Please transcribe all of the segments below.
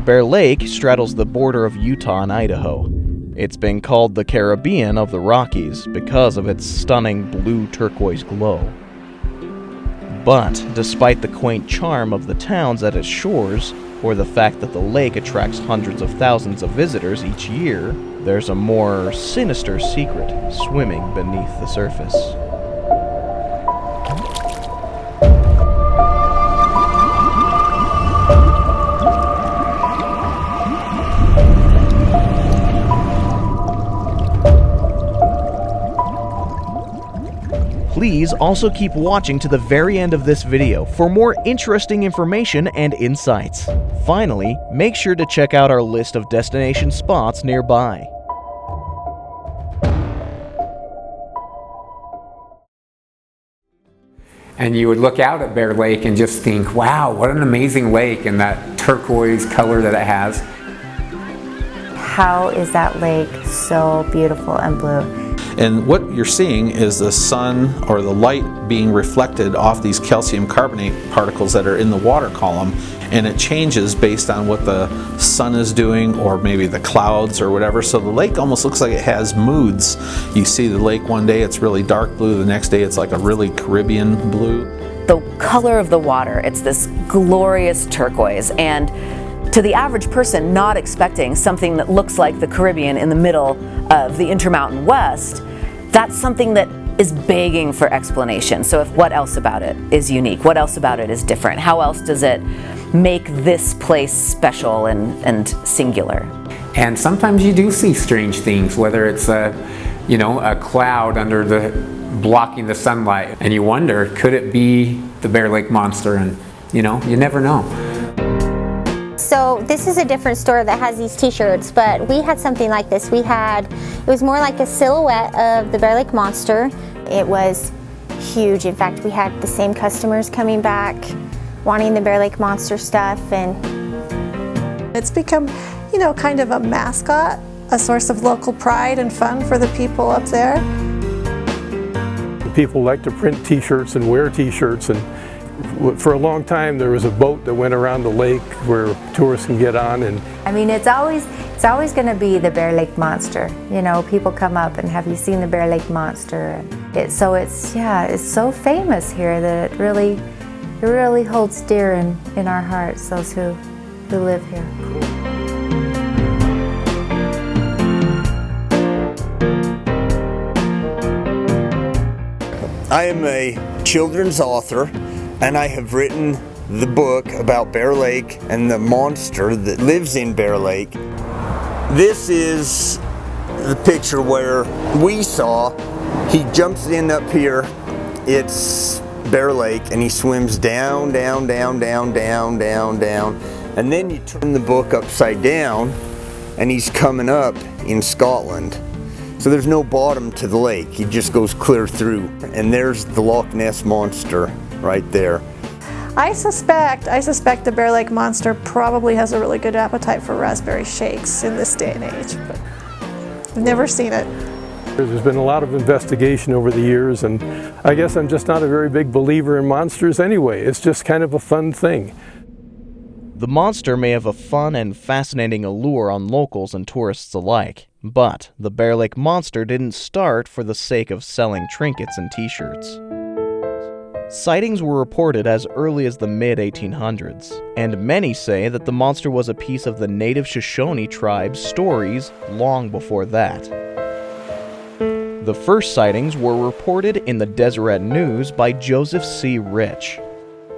Bear Lake straddles the border of Utah and Idaho. It's been called the Caribbean of the Rockies because of its stunning blue turquoise glow. But despite the quaint charm of the towns at its shores, or the fact that the lake attracts hundreds of thousands of visitors each year, there's a more sinister secret swimming beneath the surface. Please also keep watching to the very end of this video for more interesting information and insights. Finally, make sure to check out our list of destination spots nearby. And you would look out at Bear Lake and just think, wow, what an amazing lake, and that turquoise color that it has. How is that lake so beautiful and blue? And what you're seeing is the sun or the light being reflected off these calcium carbonate particles that are in the water column, and it changes based on what the sun is doing or maybe the clouds or whatever. So the lake almost looks like it has moods. You see the lake one day it's really dark blue, the next day it's like a really Caribbean blue. The color of the water, it's this glorious turquoise, and to the average person not expecting something that looks like the Caribbean in the middle of the Intermountain West, that's something that is begging for explanation. So what else about it is unique? What else about it is different? How else does it make this place special and singular? And sometimes you do see strange things, whether it's a cloud under blocking the sunlight, and you wonder, could it be the Bear Lake Monster? And you never know. So this is a different store that has these t-shirts, but we had something like this. It was more like a silhouette of the Bear Lake Monster. It was huge. In fact, we had the same customers coming back wanting the Bear Lake Monster stuff, and it's become, kind of a mascot, a source of local pride and fun for the people up there. People like to print t-shirts and wear t-shirts, and for a long time there was a boat that went around the lake where tourists can get on. And I mean, it's always going to be the Bear Lake Monster. People come up and, have you seen the Bear Lake Monster? It's so famous here that it really holds dear in our hearts, those who live here. I am a children's author, and I have written the book about Bear Lake and the monster that lives in Bear Lake. This is the picture where we saw, he jumps in up here, it's Bear Lake, and he swims down, down, down, down, down, down, down, and then you turn the book upside down and he's coming up in Scotland. So there's no bottom to the lake, he just goes clear through, and there's the Loch Ness Monster right there. I suspect the Bear Lake Monster probably has a really good appetite for raspberry shakes in this day and age, but I've never seen it. there's been a lot of investigation over the years, and I guess I'm just not a very big believer in monsters anyway. It's just kind of a fun thing. The monster may have a fun and fascinating allure on locals and tourists alike, but the Bear Lake Monster didn't start for the sake of selling trinkets and t-shirts. Sightings were reported as early as the mid-1800s, and many say that the monster was a piece of the native Shoshone tribe's stories long before that. The first sightings were reported in the Deseret News by Joseph C. Rich.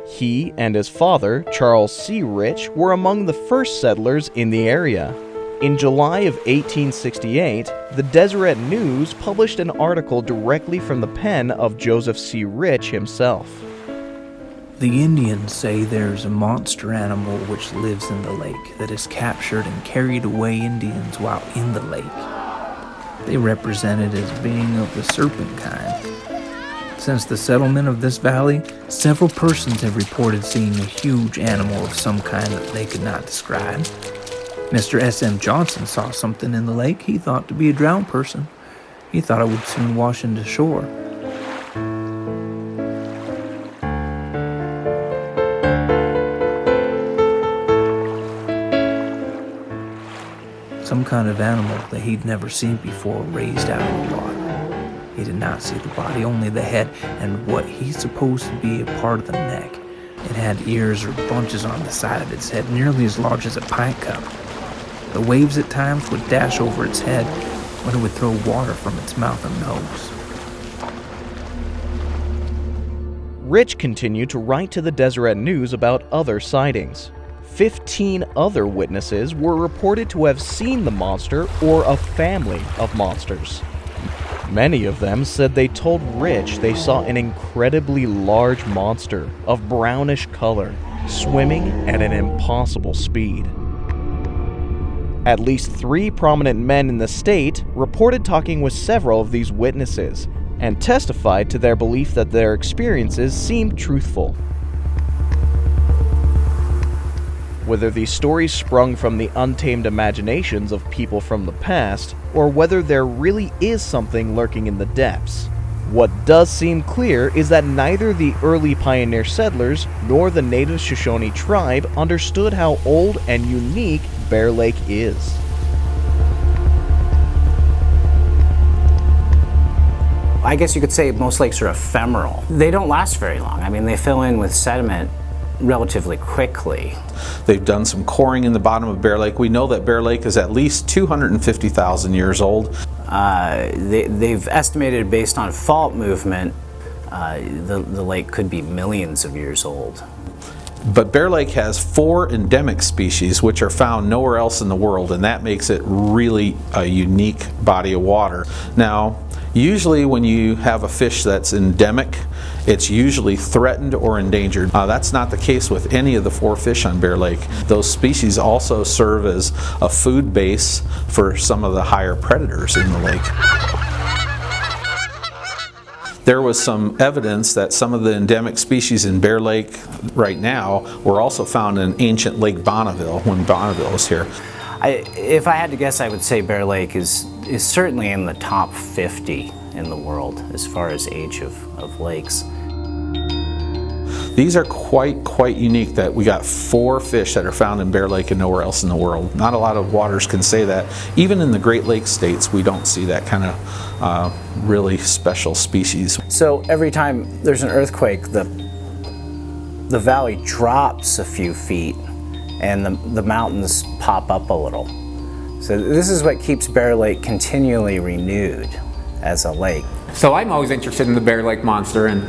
He and his father, Charles C. Rich, were among the first settlers in the area. In July of 1868, the Deseret News published an article directly from the pen of Joseph C. Rich himself. The Indians say there's a monster animal which lives in the lake that has captured and carried away Indians while in the lake. They represent it as being of the serpent kind. Since the settlement of this valley, several persons have reported seeing a huge animal of some kind that they could not describe. Mr. S.M. Johnson saw something in the lake he thought to be a drowned person. He thought it would soon wash into shore. some kind of animal that he'd never seen before raised out of the water. He did not see the body, only the head and what he supposed to be a part of the neck. It had ears or bunches on the side of its head, nearly as large as a pint cup. The waves at times would dash over its head when it would throw water from its mouth and nose. Rich continued to write to the Deseret News about other sightings. 15 other witnesses were reported to have seen the monster or a family of monsters. Many of them said they told Rich they saw an incredibly large monster of brownish color swimming at an impossible speed. At least 3 prominent men in the state reported talking with several of these witnesses and testified to their belief that their experiences seemed truthful. Whether these stories sprung from the untamed imaginations of people from the past, or whether there really is something lurking in the depths. What does seem clear is that neither the early pioneer settlers nor the native Shoshone tribe understood how old and unique Bear Lake is. I guess you could say most lakes are ephemeral. They don't last very long. I mean, they fill in with sediment relatively quickly. They've done some coring in the bottom of Bear Lake. We know that Bear Lake is at least 250,000 years old. They've estimated based on fault movement, the lake could be millions of years old. But Bear Lake has 4 endemic species which are found nowhere else in the world, and that makes it really a unique body of water. Now, usually when you have a fish that's endemic, it's usually threatened or endangered. That's not the case with any of the 4 fish on Bear Lake. Those species also serve as a food base for some of the higher predators in the lake. There was some evidence that some of the endemic species in Bear Lake right now were also found in ancient Lake Bonneville when Bonneville was here. If I had to guess, I would say Bear Lake is certainly in the top 50 in the world as far as age of lakes. These are quite unique that we got 4 fish that are found in Bear Lake and nowhere else in the world. Not a lot of waters can say that. Even in the Great Lakes states, we don't see that kind of really special species. So every time there's an earthquake, the valley drops a few feet and the mountains pop up a little. So this is what keeps Bear Lake continually renewed as a lake. So I'm always interested in the Bear Lake monster, and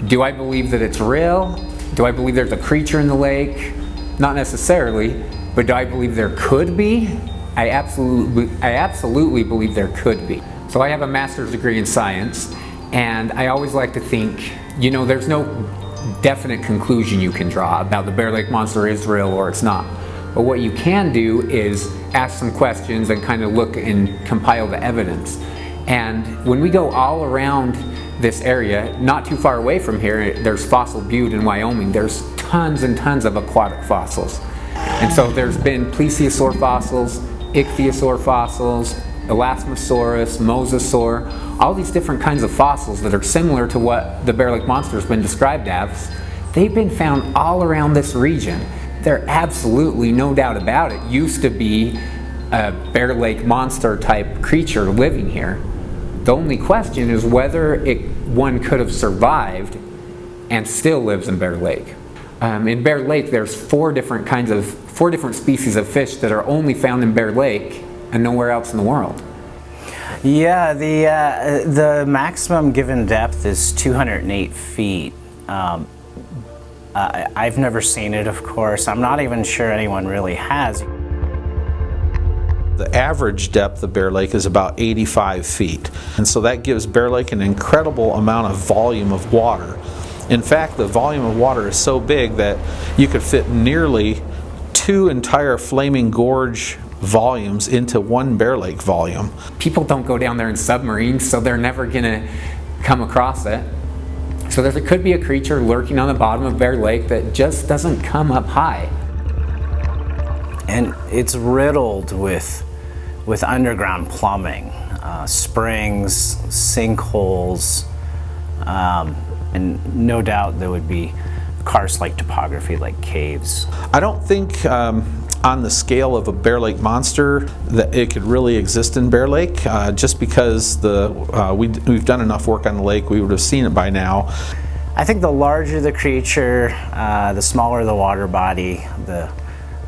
do I believe that it's real? Do I believe there's a creature in the lake? Not necessarily, but do I believe there could be? I absolutely believe there could be. So I have a master's degree in science, and I always like to think, you know, there's no definite conclusion you can draw about the Bear Lake monster is real or it's not. But what you can do is ask some questions and kind of look and compile the evidence. And when we go all around this area, not too far away from here, there's Fossil Butte in Wyoming. There's tons and tons of aquatic fossils. And so there's been plesiosaur fossils, ichthyosaur fossils, Elasmosaurus, Mosasaur, all these different kinds of fossils that are similar to what the Bear Lake monster has been described as. They've been found all around this region. There absolutely, no doubt about it, used to be a Bear Lake monster type creature living here. The only question is whether one could have survived and still lives in Bear Lake. In Bear Lake, there's 4 different species of fish that are only found in Bear Lake and nowhere else in the world. Yeah, the maximum given depth is 208 feet. I've never seen it, of course. I'm not even sure anyone really has. The average depth of Bear Lake is about 85 feet. And so that gives Bear Lake an incredible amount of volume of water. In fact, the volume of water is so big that you could fit nearly 2 entire Flaming Gorge volumes into one Bear Lake volume. People don't go down there in submarines, so they're never gonna come across it. So there could be a creature lurking on the bottom of Bear Lake that just doesn't come up high. And it's riddled with underground plumbing, springs, sinkholes, and no doubt there would be karst-like topography like caves. I don't think on the scale of a Bear Lake monster that it could really exist in Bear Lake, just because we've done enough work on the lake, we would have seen it by now. I think the larger the creature, the smaller the water body, the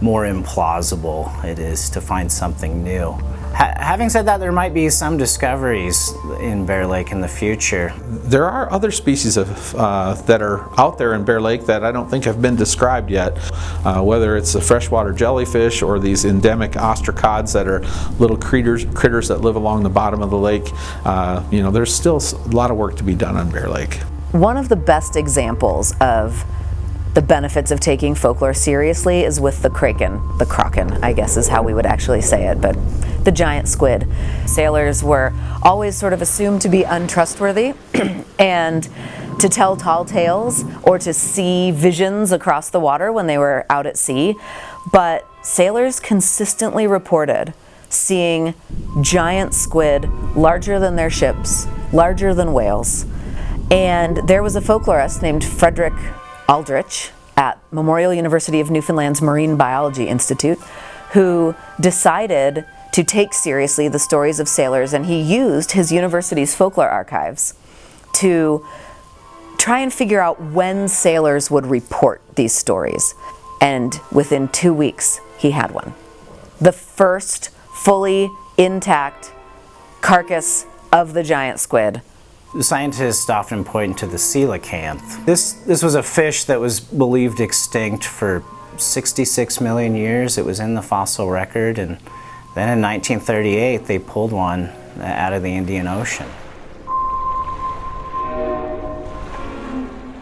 more implausible it is to find something new. Having said that, there might be some discoveries in Bear Lake in the future. There are other species that are out there in Bear Lake that I don't think have been described yet, whether it's the freshwater jellyfish or these endemic ostracods that are little critters that live along the bottom of the lake. There's still a lot of work to be done on Bear Lake. One of the best examples of the benefits of taking folklore seriously is with the kraken, I guess is how we would actually say it, but the giant squid. Sailors were always sort of assumed to be untrustworthy and to tell tall tales or to see visions across the water when they were out at sea, but sailors consistently reported seeing giant squid larger than their ships, larger than whales. And there was a folklorist named Frederick Aldrich at Memorial University of Newfoundland's Marine Biology Institute who decided to take seriously the stories of sailors, and he used his university's folklore archives to try and figure out when sailors would report these stories. And within 2 weeks, he had one. The first fully intact carcass of the giant squid. The scientists often point to the coelacanth. This was a fish that was believed extinct for 66 million years. It was in the fossil record, and then in 1938 they pulled one out of the Indian Ocean.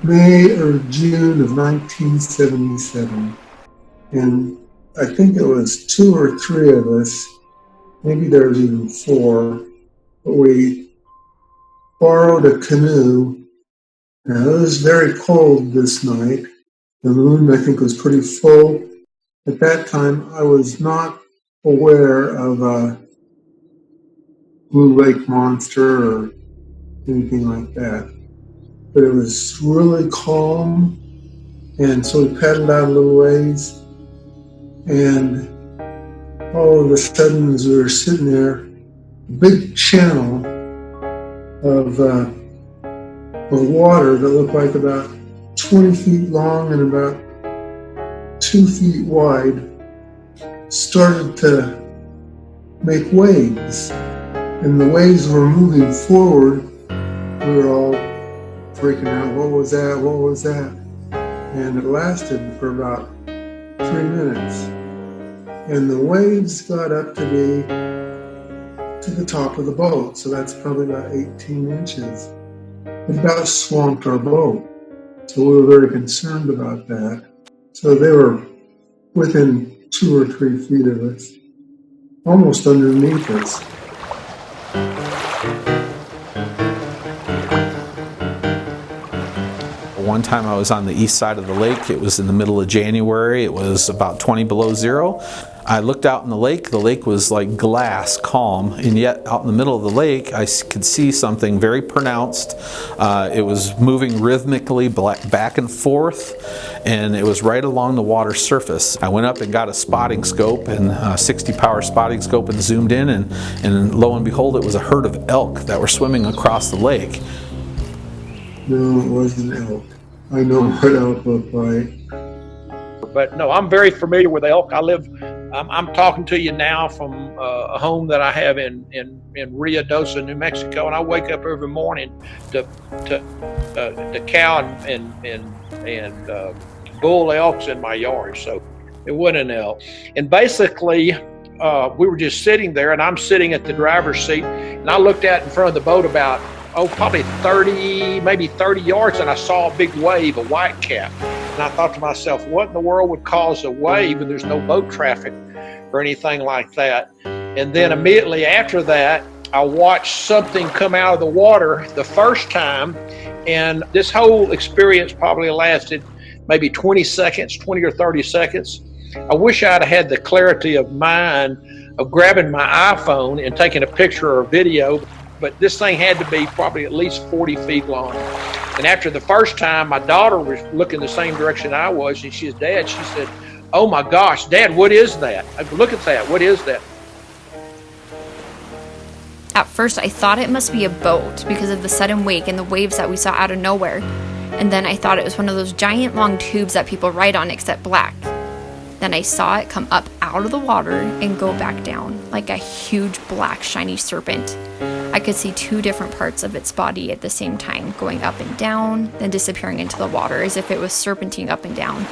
May or June of 1977, and I think it was 2 or 3 of us, maybe there was even 4, but we borrowed a canoe. Now, it was very cold this night. The moon, I think, was pretty full. At that time, I was not aware of a blue lake monster or anything like that. But it was really calm, and so we paddled out a little ways, and all of a sudden, as we were sitting there, a big channel of water that looked like about 20 feet long and about 2 feet wide started to make waves. And the waves were moving forward. We were all freaking out, what was that, what was that? And it lasted for about 3 minutes. And the waves got up to be to the top of the boat, so that's probably about 18 inches. It about swamped our boat, so we were very concerned about that. So they were within 2 or 3 feet of us, almost underneath us. One time I was on the east side of the lake. It was in the middle of January. It was about 20 below zero. I looked out in the lake. The lake was like glass, calm, and yet out in the middle of the lake I could see something very pronounced. It was moving rhythmically back and forth, and it was right along the water surface. I went up and got a spotting scope, and a 60 power spotting scope, and zoomed in, and lo and behold, it was a herd of elk that were swimming across the lake. No, it wasn't elk. I know what elk look like. But no, I'm very familiar with elk. I'm talking to you now from a home that I have in Rio Dosa, New Mexico, and I wake up every morning to cow and bull elks in my yard. So it wasn't an elk. And basically, we were just sitting there, and I'm sitting at the driver's seat, and I looked out in front of the boat about probably 30 yards, and I saw a big wave, a whitecap. And I thought to myself, what in the world would cause a wave when there's no boat traffic or anything like that? And then immediately after that, I watched something come out of the water the first time, and this whole experience probably lasted maybe 20 or 30 seconds. I wish I'd had the clarity of mind of grabbing my iPhone and taking a picture or a video, but this thing had to be probably at least 40 feet long. And after the first time, my daughter was looking the same direction I was, and she said, Dad, she said, oh my gosh, Dad, what is that? Look at that, what is that? At first, I thought it must be a boat because of the sudden wake and the waves that we saw out of nowhere. And then I thought it was one of those giant long tubes that people ride on, except black. Then I saw it come up out of the water and go back down, like a huge black shiny serpent. I could see two different parts of its body at the same time, going up and down, then disappearing into the water as if it was serpenting up and down.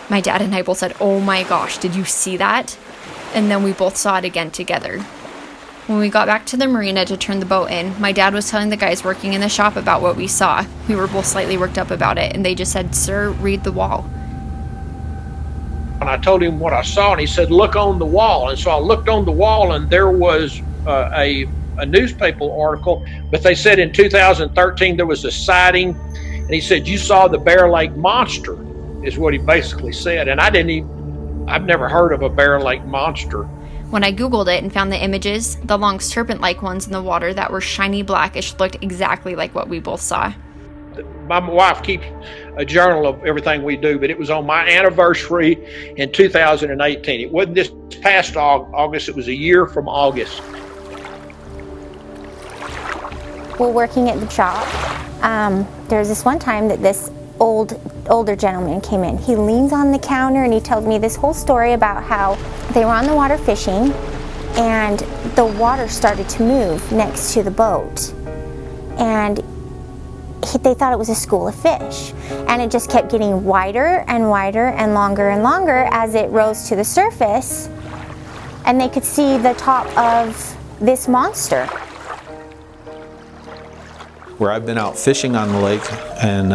My dad and I both said, "Oh my gosh, did you see that?" And then we both saw it again together. When we got back to the marina to turn the boat in, my dad was telling the guys working in the shop about what we saw. We were both slightly worked up about it, and they just said, "Sir, read the wall." And I told him what I saw, and he said, "Look on the wall." And so I looked on the wall, and there was a newspaper article, but they said in 2013 there was a sighting, and he said, "You saw the Bear Lake monster," is what he basically said. And I've never heard of a Bear Lake monster. When I Googled it and found the images, the long serpent-like ones in the water that were shiny blackish looked exactly like what we both saw. My wife keeps a journal of everything we do, but it was on my anniversary in 2018. It wasn't this past August, it was a year from August. We're working at the shop. There was this one time that this older gentleman came in. He leans on the counter and he told me this whole story about how they were on the water fishing and the water started to move next to the boat. And they thought it was a school of fish. And it just kept getting wider and wider and longer as it rose to the surface. And they could see the top of this monster. Where I've been out fishing on the lake, and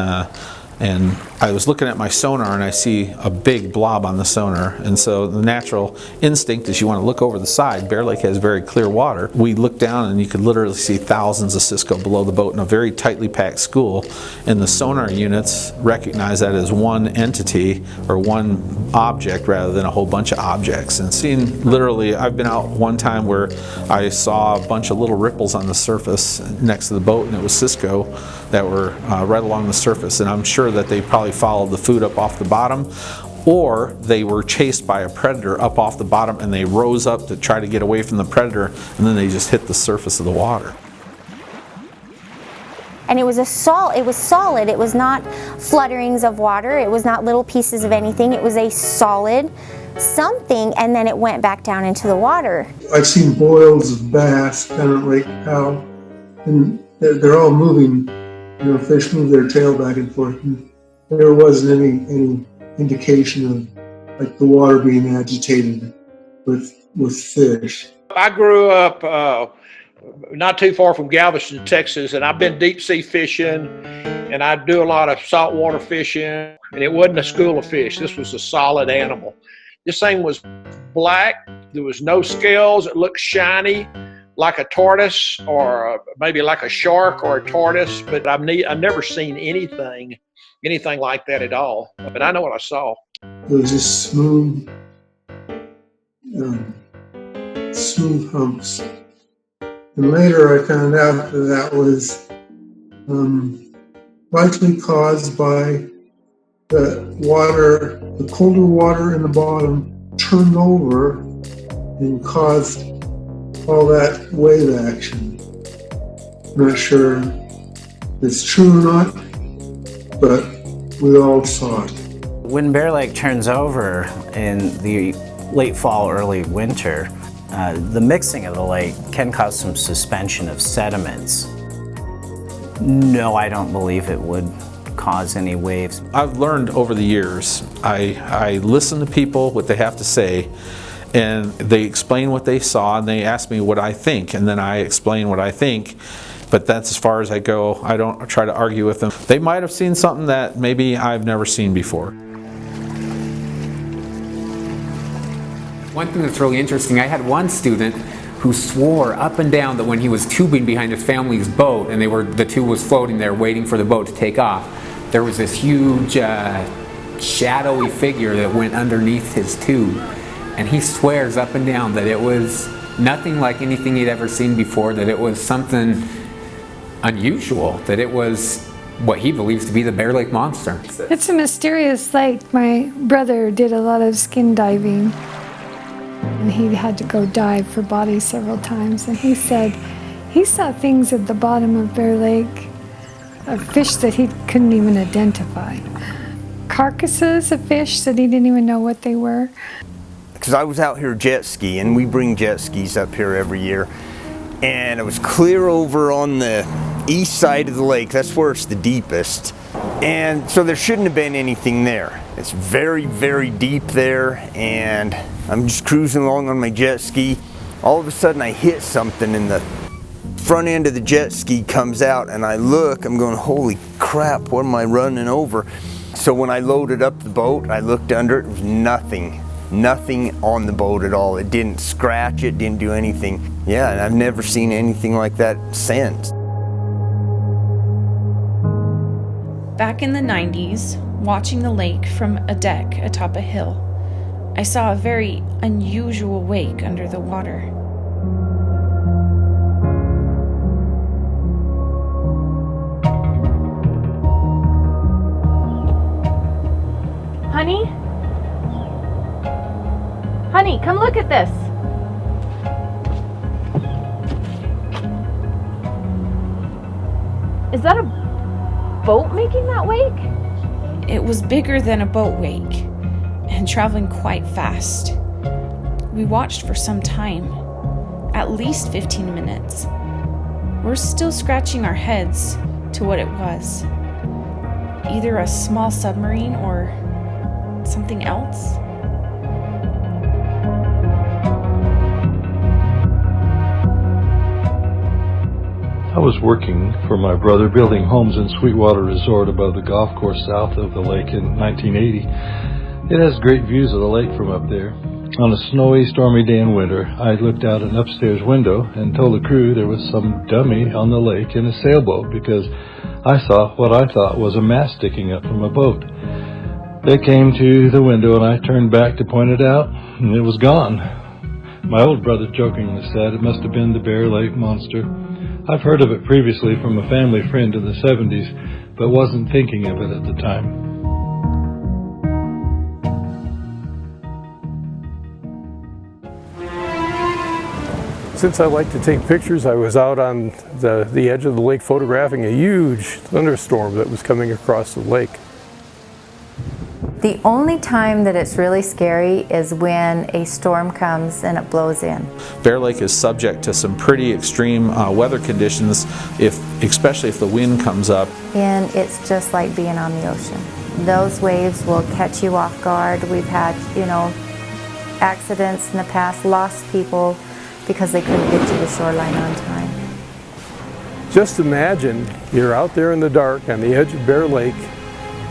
I was looking at my sonar and I see a big blob on the sonar, and so the natural instinct is you want to look over the side. Bear Lake has very clear water. We looked down and you could literally see thousands of Cisco below the boat in a very tightly packed school, and the sonar units recognize that as one entity or one object rather than a whole bunch of objects. And seeing literally, I've been out one time where I saw a bunch of little ripples on the surface next to the boat, and it was Cisco that were right along the surface, and I'm sure that they probably followed the food up off the bottom, or they were chased by a predator up off the bottom and they rose up to try to get away from the predator, and then they just hit the surface of the water. And it was solid. It was not flutterings of water. It was not little pieces of anything. It was a solid something, and then it went back down into the water. I've seen boils of bass kind of like how, and they're all moving. You know, fish move their tail back and forth. And there wasn't any indication of like the water being agitated with fish. I grew up not too far from Galveston, Texas, and I've been deep sea fishing, and I do a lot of saltwater fishing, and it wasn't a school of fish. This was a solid animal. This thing was black. There was no scales. It looked shiny, like a tortoise, or maybe like a shark or a tortoise, but I've never seen anything like that at all. But I know what I saw. It was just smooth humps. And later I found out that was likely caused by the colder water in the bottom turned over and caused all that wave action. I'm not sure if it's true or not, but we all saw it. When Bear Lake turns over in the late fall, early winter, the mixing of the lake can cause some suspension of sediments. No, I don't believe it would cause any waves. I've learned over the years, I listen to people, what they have to say, and they explain what they saw, and they ask me what I think, and then I explain what I think. But that's as far as I go. I don't try to argue with them. They might have seen something that maybe I've never seen before. One thing that's really interesting, I had one student who swore up and down that when he was tubing behind his family's boat, and the tube was floating there waiting for the boat to take off, there was this huge shadowy figure that went underneath his tube. And he swears up and down that it was nothing like anything he'd ever seen before, that it was something unusual, that it was what he believes to be the Bear Lake Monster. It's a mysterious lake. My brother did a lot of skin diving, and he had to go dive for bodies several times, and he said he saw things at the bottom of Bear Lake, fish that he couldn't even identify. Carcasses of fish that he didn't even know what they were. Because I was out here jet skiing, we bring jet skis up here every year, and it was clear over on the east side of the lake. That's where it's the deepest, and so there shouldn't have been anything there. It's very, very deep there, and I'm just cruising along on my jet ski. All of a sudden I hit something and the front end of the jet ski comes out, and I look, I'm going, holy crap, what am I running over? So when I loaded up the boat, I looked under it, there was nothing on the boat at all. It didn't scratch, it didn't do anything. Yeah, and I've never seen anything like that since. Back in the 90s, watching the lake from a deck atop a hill, I saw a very unusual wake under the water. Honey? Honey, come look at this. Is that a boat making that wake? It was bigger than a boat wake and traveling quite fast. We watched for some time, at least 15 minutes. We're still scratching our heads to what it was. Either a small submarine or something else. I was working for my brother building homes in Sweetwater Resort above the golf course south of the lake in 1980. It has great views of the lake from up there. On a snowy, stormy day in winter, I looked out an upstairs window and told the crew there was some dummy on the lake in a sailboat because I saw what I thought was a mast sticking up from a boat. They came to the window and I turned back to point it out, and it was gone. My old brother jokingly said it must have been the Bear Lake Monster. I've heard of it previously from a family friend in the 70s, but wasn't thinking of it at the time. Since I like to take pictures, I was out on the edge of the lake photographing a huge thunderstorm that was coming across the lake. The only time that it's really scary is when a storm comes and it blows in. Bear Lake is subject to some pretty extreme weather conditions, especially if the wind comes up. And it's just like being on the ocean. Those waves will catch you off guard. We've had, accidents in the past, lost people because they couldn't get to the shoreline on time. Just imagine you're out there in the dark on the edge of Bear Lake,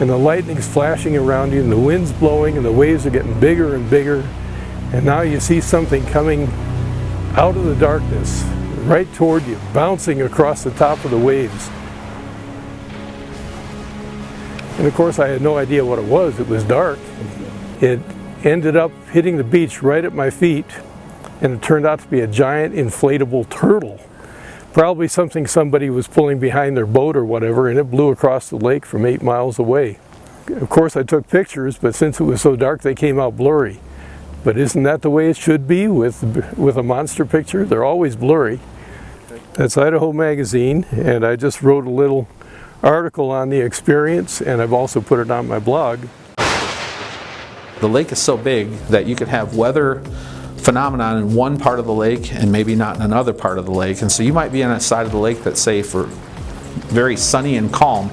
and the lightning's flashing around you, and the wind's blowing, and the waves are getting bigger and bigger, and now you see something coming out of the darkness right toward you, bouncing across the top of the waves. And of course I had no idea what it was. It was dark. It ended up hitting the beach right at my feet, and it turned out to be a giant inflatable turtle. Probably something somebody was pulling behind their boat or whatever, and it blew across the lake from 8 miles away. Of course I took pictures, but since it was so dark they came out blurry. But isn't that the way it should be with a monster picture? They're always blurry. That's Idaho Magazine, and I just wrote a little article on the experience, and I've also put it on my blog. The lake is so big that you could have weather phenomenon in one part of the lake and maybe not in another part of the lake, and so you might be on a side of the lake that's say for very sunny and calm,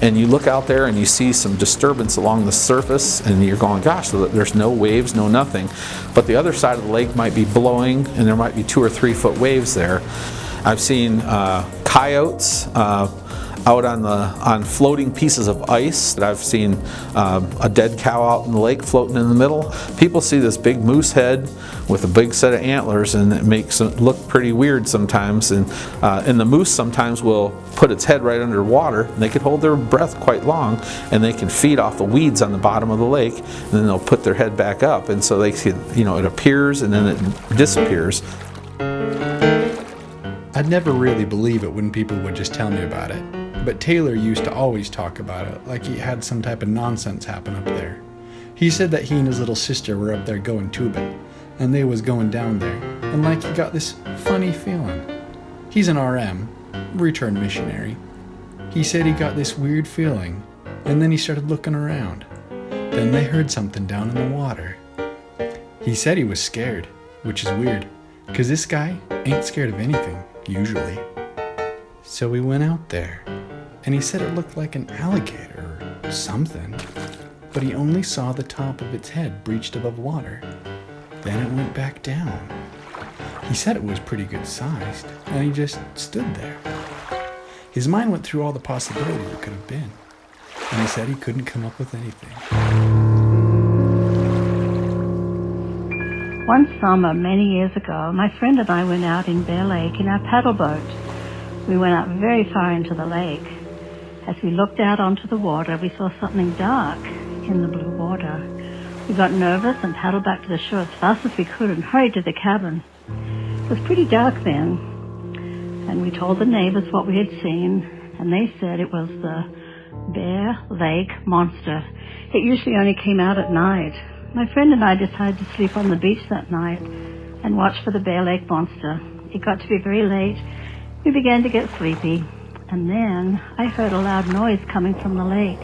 and you look out there and you see some disturbance along the surface and you're going, gosh, there's no waves, no nothing, but the other side of the lake might be blowing and there might be 2 or 3 foot waves there. I've seen coyotes out on floating pieces of ice. I've seen a dead cow out in the lake floating in the middle. People see this big moose head with a big set of antlers, and it makes it look pretty weird sometimes. And the moose sometimes will put its head right under water, and they can hold their breath quite long, and they can feed off the weeds on the bottom of the lake, and then they'll put their head back up, and so they see, it appears and then it disappears. I'd never really believe it when people would just tell me about it. but Taylor used to always talk about it, like he had some type of nonsense happen up there. He said that he and his little sister were up there going tubing, and they was going down there, and like he got this funny feeling. He's an RM, returned missionary. He said he got this weird feeling, and then he started looking around. Then they heard something down in the water. He said he was scared, which is weird, because this guy ain't scared of anything, usually. So we went out there, and he said it looked like an alligator or something, but he only saw the top of its head breached above water. Then it went back down. He said it was pretty good sized, and he just stood there. His mind went through all the possibilities it could have been, and he said he couldn't come up with anything. One summer, many years ago, my friend and I went out in Bear Lake in our paddle boat. We went out very far into the lake. As we looked out onto the water, we saw something dark in the blue water. We got nervous and paddled back to the shore as fast as we could and hurried to the cabin. It was pretty dark then, and we told the neighbors what we had seen, and they said it was the Bear Lake Monster. It usually only came out at night. My friend and I decided to sleep on the beach that night and watch for the Bear Lake Monster. It got to be very late. We began to get sleepy, and then I heard a loud noise coming from the lake.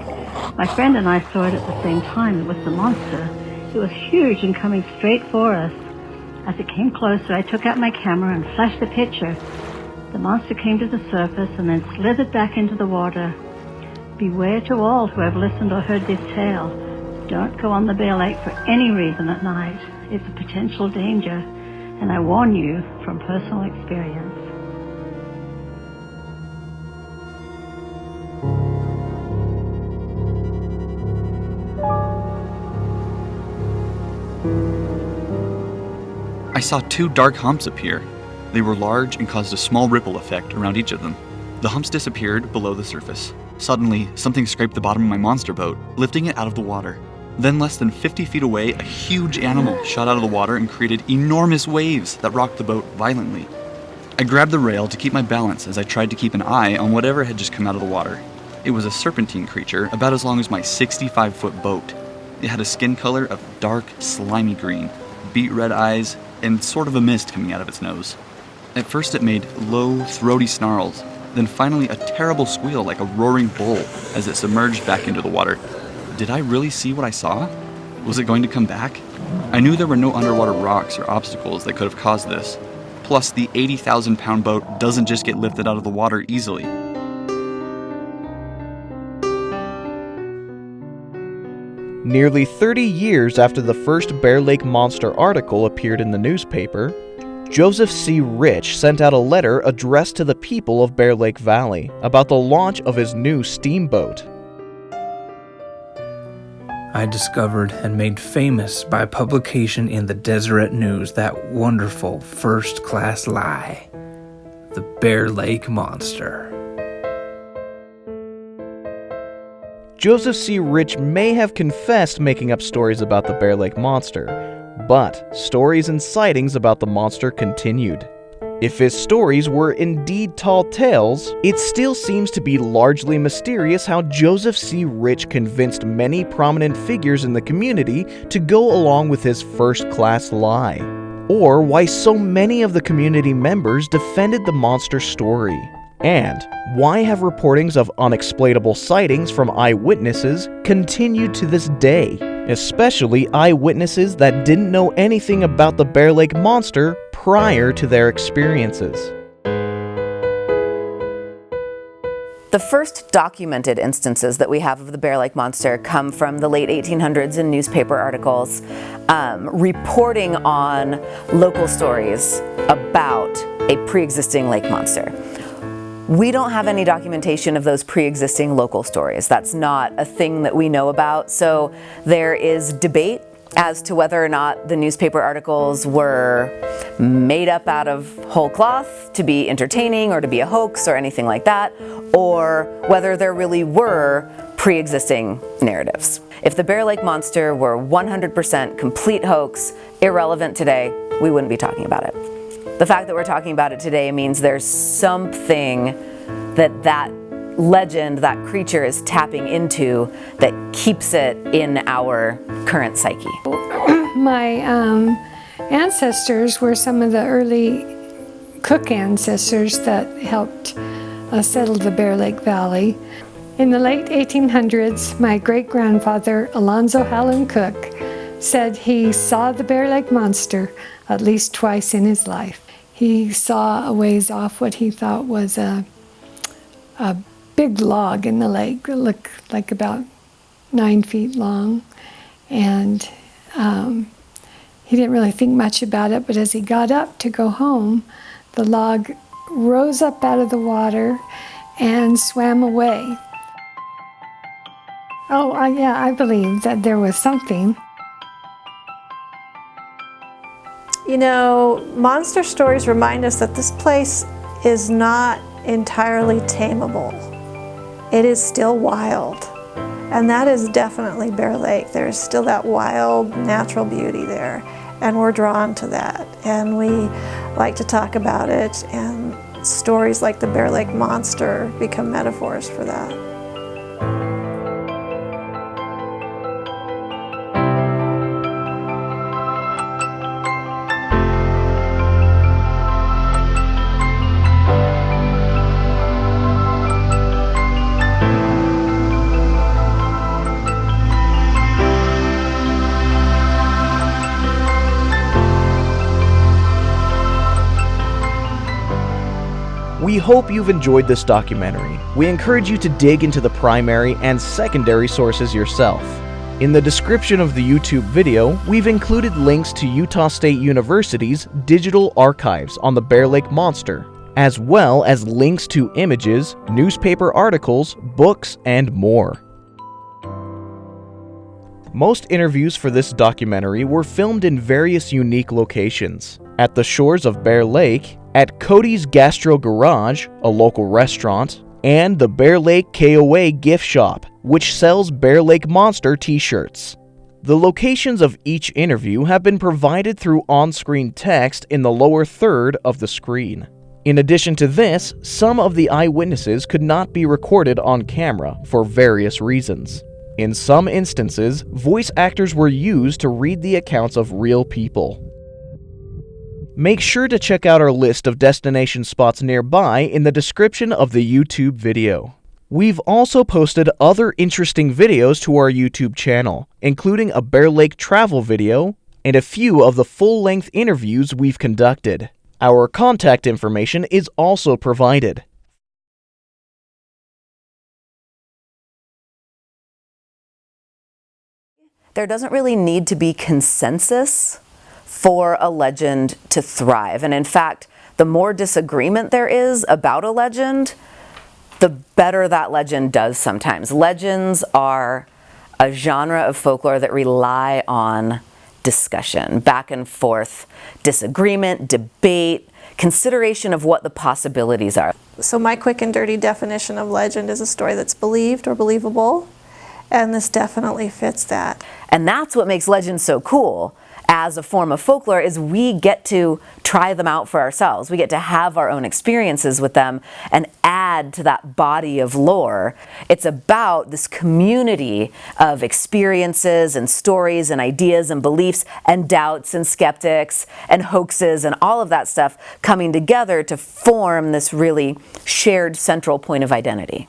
My friend and I saw it at the same time. It was the monster. It was huge and coming straight for us. As it came closer, I took out my camera and flashed the picture. The monster came to the surface and then slithered back into the water. Beware to all who have listened or heard this tale. Don't go on the Bear Lake for any reason at night. It's a potential danger, and I warn you from personal experience. I saw two dark humps appear. They were large and caused a small ripple effect around each of them. The humps disappeared below the surface. Suddenly, something scraped the bottom of my monster boat, lifting it out of the water. Then less than 50 feet away, a huge animal shot out of the water and created enormous waves that rocked the boat violently. I grabbed the rail to keep my balance as I tried to keep an eye on whatever had just come out of the water. It was a serpentine creature about as long as my 65-foot boat. It had a skin color of dark, slimy green, beet red eyes, and sort of a mist coming out of its nose. At first it made low, throaty snarls, then finally a terrible squeal like a roaring bull as it submerged back into the water. Did I really see what I saw? Was it going to come back? I knew there were no underwater rocks or obstacles that could have caused this. Plus, the 80,000-pound boat doesn't just get lifted out of the water easily. Nearly 30 years after the first Bear Lake Monster article appeared in the newspaper, Joseph C. Rich sent out a letter addressed to the people of Bear Lake Valley about the launch of his new steamboat. I discovered and made famous by publication in the Deseret News that wonderful first-class lie, the Bear Lake Monster. Joseph C. Rich may have confessed making up stories about the Bear Lake Monster, but stories and sightings about the monster continued. If his stories were indeed tall tales, it still seems to be largely mysterious how Joseph C. Rich convinced many prominent figures in the community to go along with his first-class lie, or why so many of the community members defended the monster story. And why have reportings of unexplainable sightings from eyewitnesses continued to this day, especially eyewitnesses that didn't know anything about the Bear Lake Monster prior to their experiences? The first documented instances that we have of the Bear Lake Monster come from the late 1800s in newspaper articles reporting on local stories about a pre-existing lake monster. We don't have any documentation of those pre-existing local stories. That's not a thing that we know about. So there is debate as to whether or not the newspaper articles were made up out of whole cloth to be entertaining or to be a hoax or anything like that, or whether there really were pre-existing narratives. If the Bear Lake Monster were 100% complete hoax, irrelevant today, we wouldn't be talking about it. The fact that we're talking about it today means there's something that legend that creature is tapping into that keeps it in our current psyche? My ancestors were some of the early Cook ancestors that helped settle the Bear Lake Valley. In the late 1800s, my great-grandfather, Alonzo Hallen Cook, said he saw the Bear Lake Monster at least twice in his life. He saw a ways off what he thought was a big log in the lake. It looked like about 9 feet long. And he didn't really think much about it, but as he got up to go home, the log rose up out of the water and swam away. Oh, yeah, I believe that there was something. You know, monster stories remind us that this place is not entirely tameable. It is still wild. And that is definitely Bear Lake. There's still that wild, natural beauty there. And we're drawn to that. And we like to talk about it. And stories like the Bear Lake Monster become metaphors for that. We hope you've enjoyed this documentary. We encourage you to dig into the primary and secondary sources yourself. In the description of the YouTube video, we've included links to Utah State University's digital archives on the Bear Lake Monster, as well as links to images, newspaper articles, books, and more. Most interviews for this documentary were filmed in various unique locations. At the shores of Bear Lake, at Cody's Gastro Garage, a local restaurant, and the Bear Lake KOA gift shop, which sells Bear Lake Monster t-shirts. The locations of each interview have been provided through on-screen text in the lower third of the screen. In addition to this, some of the eyewitnesses could not be recorded on camera for various reasons. In some instances, voice actors were used to read the accounts of real people. Make sure to check out our list of destination spots nearby in the description of the YouTube video. We've also posted other interesting videos to our YouTube channel, including a Bear Lake travel video and a few of the full-length interviews we've conducted. Our contact information is also provided. There doesn't really need to be consensus for a legend to thrive. And in fact, the more disagreement there is about a legend, the better that legend does sometimes. Legends are a genre of folklore that rely on discussion, back and forth, disagreement, debate, consideration of what the possibilities are. So my quick and dirty definition of legend is a story that's believed or believable, and this definitely fits that. And that's what makes legends so cool as a form of folklore, is we get to try them out for ourselves. We get to have our own experiences with them and add to that body of lore. It's about this community of experiences and stories and ideas and beliefs and doubts and skeptics and hoaxes and all of that stuff coming together to form this really shared central point of identity.